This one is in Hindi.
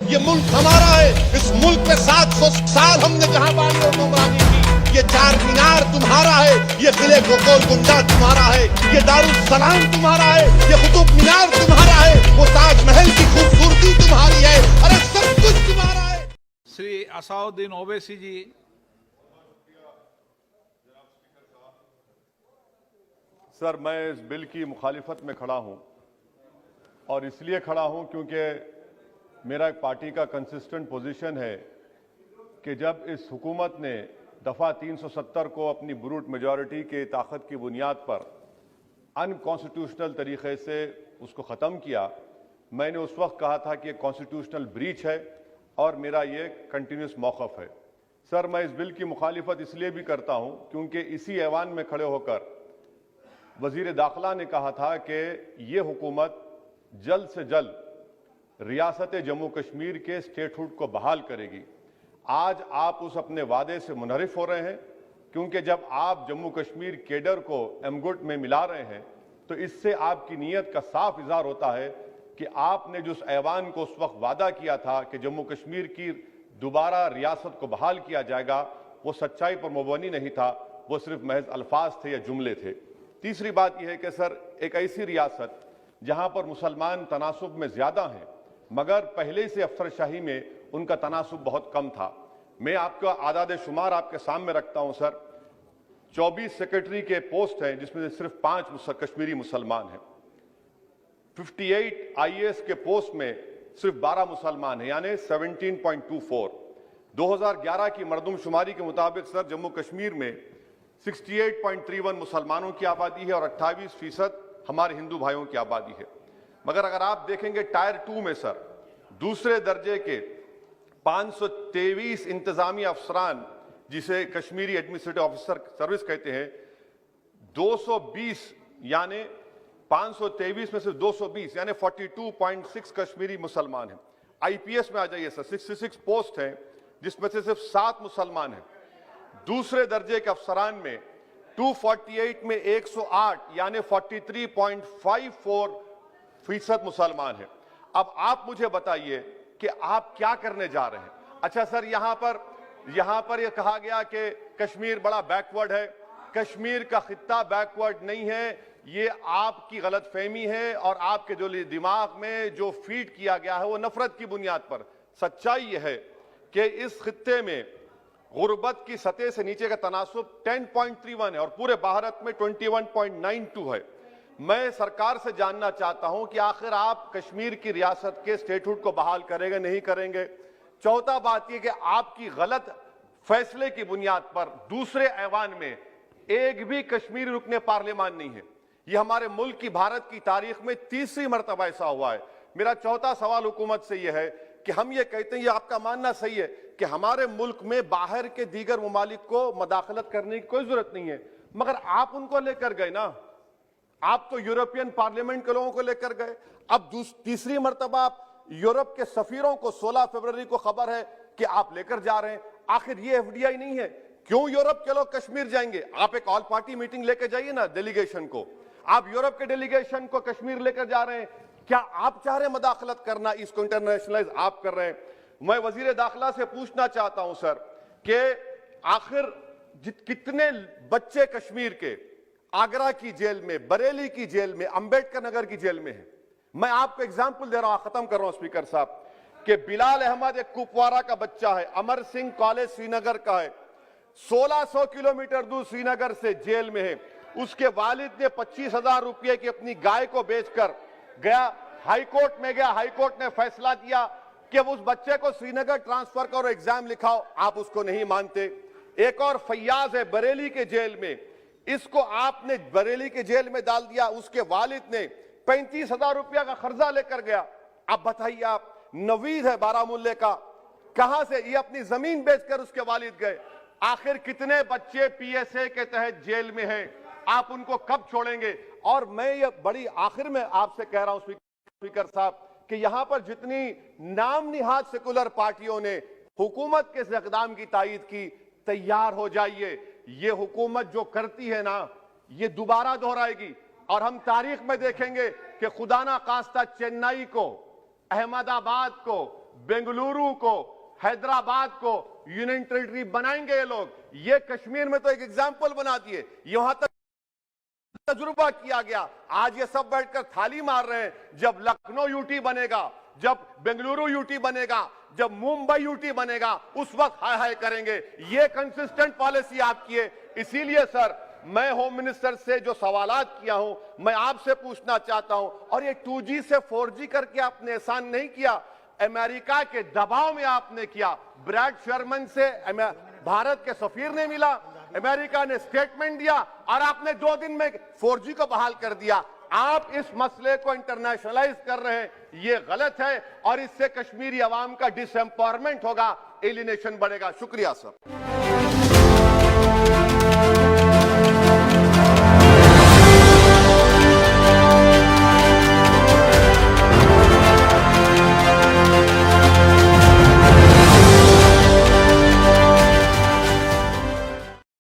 ये मुल्क हमारा है। इस मुल्क में 700 साल हमने जहां बानी और हुक्मरानी की। ये चार मीनार तुम्हारा है, ये किले गोलकुंडा तुम्हारा है, ये दारुल सलाम तुम्हारा है, ये कुतुब मीनार तुम्हारा है, वो ताजमहल की खूबसूरती तुम्हारी है, अरे सब कुछ तुम्हारा है। श्री असाउद्दीन ओवैसी जी। सर, मैं इस बिल की मुखालिफत में खड़ा हूं और इसलिए खड़ा हूं क्योंकि मेरा एक पार्टी का कंसिस्टेंट पोजीशन है कि जब इस हुकूमत ने दफ़ा 370 को अपनी ब्रूट मेजॉरिटी के ताकत की बुनियाद पर अनकॉन्स्टिट्यूशनल तरीके से उसको ख़त्म किया, मैंने उस वक्त कहा था कि एक कॉन्स्टिट्यूशनल ब्रीच है और मेरा ये कंटिन्यूस मौक़िफ़ है। सर, मैं इस बिल की मुखालिफत इसलिए भी करता हूं क्योंकि इसी ऐवान में खड़े होकर वज़ीर दाखिला ने कहा था कि ये हुकूमत जल्द से जल्द रियासत जम्मू कश्मीर के स्टेटहुड को बहाल करेगी। आज आप उस अपने वादे से मुनहरिफ हो रहे हैं क्योंकि जब आप जम्मू कश्मीर केडर को एमगुट में मिला रहे हैं तो इससे आपकी नीयत का साफ इज़हार होता है कि आपने जो उस ऐवान को उस वक्त वादा किया था कि जम्मू कश्मीर की दोबारा रियासत को बहाल किया जाएगा, वो सच्चाई पर मुबनी नहीं था, वो सिर्फ महज अल्फाज थे या जुमले थे। तीसरी बात यह है कि सर, एक ऐसी रियासत जहां पर मुसलमान तनासुब में ज्यादा हैं मगर पहले से अफसरशाही में उनका तनासुब बहुत कम था। मैं आपका आदाद शुमार आपके सामने रखता हूं सर। 24 सेक्रेटरी के पोस्ट हैं जिसमें से सिर्फ 5 कश्मीरी मुसलमान हैं। 58 IAS के पोस्ट में सिर्फ 12 मुसलमान हैं, यानी 17.24। 2011 की मरदमशुमारी के मुताबिक सर जम्मू कश्मीर में 68.31 मुसलमानों की आबादी है और 28% हमारे हिंदू भाइयों की आबादी है। मगर अगर आप देखेंगे टायर 2 में सर दूसरे दर्जे के 523 इंतजामी अफसरान, जिसे कश्मीरी एडमिनिस्ट्रेटिव ऑफिसर सर्विस कहते हैं, 220 यानी 523 में सिर्फ 220 यानी 42.6 कश्मीरी मुसलमान हैं। IPS में आ जाइए सर, 66 पोस्ट हैं जिसमें से सिर्फ 7 मुसलमान हैं। दूसरे दर्जे के अफसरान में 248 में 108 यानी 43.54% मुसलमान हैं। अब आप मुझे बताइए कि आप क्या करने जा रहे हैं। अच्छा सर, यहां पर यह कहा गया कि कश्मीर बड़ा बैकवर्ड है। कश्मीर का खित्ता बैकवर्ड नहीं है, ये आपकी गलतफहमी है और आपके जो दिमाग में जो फीड किया गया है वो नफरत की बुनियाद पर। सच्चाई यह है कि इस खित्ते में गुर्बत की सतह से नीचे का तनासुब 10.31 है और पूरे भारत में 21.92 है। मैं सरकार से जानना चाहता हूं कि आखिर आप कश्मीर की रियासत के स्टेटहुड को बहाल करेंगे, नहीं करेंगे। चौथा बात यह कि आपकी गलत फैसले की बुनियाद पर दूसरे ऐवान में एक भी कश्मीरी रुकने पार्लियामान नहीं है। यह हमारे मुल्क की, भारत की तारीख में तीसरी मरतबा ऐसा हुआ है। मेरा चौथा सवाल हुकूमत से यह है कि हम ये कहते हैं, ये आपका मानना सही है कि हमारे मुल्क में बाहर के दीगर ममालिक को मदाखलत करने की कोई जरूरत नहीं है, मगर आप उनको लेकर गए ना। आप तो यूरोपियन पार्लियामेंट के लोगों को लेकर गए। अब तीसरी मरतबा आप यूरोप के सफीरों को 16 फरवरी को खबर है कि आप लेकर जा रहे हैं। आखिर ये FDI नहीं है? क्यों यूरोप के लोग कश्मीर जाएंगे? आप एक ऑल पार्टी मीटिंग लेकर जाइए ना डेलीगेशन को। आप यूरोप के डेलीगेशन को कश्मीर लेकर जा रहे हैं। क्या आप चाह रहे हैं मदाखलत करना? इसको इंटरनेशनलाइज आप कर रहे हैं। मैं वजीर दाखिला से पूछना चाहता हूं सर कि आखिर कितने बच्चे कश्मीर के आगरा की जेल में, बरेली की जेल में, अंबेडकर नगर की जेल में है। मैं आपको एग्जाम्पल दे रहा हूं, खत्म कर रहा हूं स्पीकर साहब, कि बिलाल अहमद एक कुपवारा का बच्चा है, अमर सिंह कॉलेज श्रीनगर का है, 1600 किलोमीटर दूर श्रीनगर से जेल में है। उसके वालिद ने 25,000 रुपये की अपनी गाय को बेचकर गया, हाईकोर्ट में गया, हाईकोर्ट ने फैसला दिया कि अब उस बच्चे को श्रीनगर ट्रांसफर करो, एग्जाम लिखाओ। आप उसको नहीं मानते। एक और फैयाज है बरेली के जेल में, इसको आपने बरेली के जेल में डाल दिया। उसके वालिद ने 35,000 रुपया का कर्जा लेकर गया। अब बताइए आप, नवीद है बारामुल्ले का, कहां से ये अपनी जमीन बेचकर उसके वालिद गए। आखिर कितने बच्चे PSA के तहत जेल में हैं? आप उनको कब छोड़ेंगे? और मैं ये बड़ी आखिर में आपसे कह रहा हूं स्पीकर साहब कि यहां पर जितनी नाम निहाद सेकुलर पार्टियों ने हुकूमत के इस इक़दाम की तायीद की, तैयार हो जाइए। ये हुकूमत जो करती है ना, ये दोबारा दोहराएगी और हम तारीख में देखेंगे कि खुदा ना खास्ता चेन्नई को, अहमदाबाद को, बेंगलुरु को, हैदराबाद को यूनियन टेरिटरी बनाएंगे ये लोग। ये कश्मीर में तो एक एग्जाम्पल बना दिए, यहां तक तजुर्बा किया गया, आज ये सब बैठकर थाली मार रहे हैं। जब लखनऊ यूटी बनेगा, जब बेंगलुरु यूटी बनेगा, जब मुंबई यूटी बनेगा, उस वक्त हाय हाय करेंगे। ये कंसिस्टेंट पॉलिसी आपकी है। इसीलिए सर मैं होम मिनिस्टर से जो सवालात किया हूं, मैं आपसे पूछना चाहता हूं, और ये 2G से 4G करके आपने एहसान नहीं किया, अमेरिका के दबाव में आपने किया। ब्रैड शर्मन से भारत के सफीर ने मिला, अमेरिका ने स्टेटमेंट दिया और आपने 2 दिन में 4G को बहाल कर दिया। आप इस मसले को इंटरनेशनलाइज कर रहे हैं, ये गलत है और इससे कश्मीरी अवाम का डिसएम्पावरमेंट होगा, एलिनेशन बढ़ेगा। शुक्रिया सर।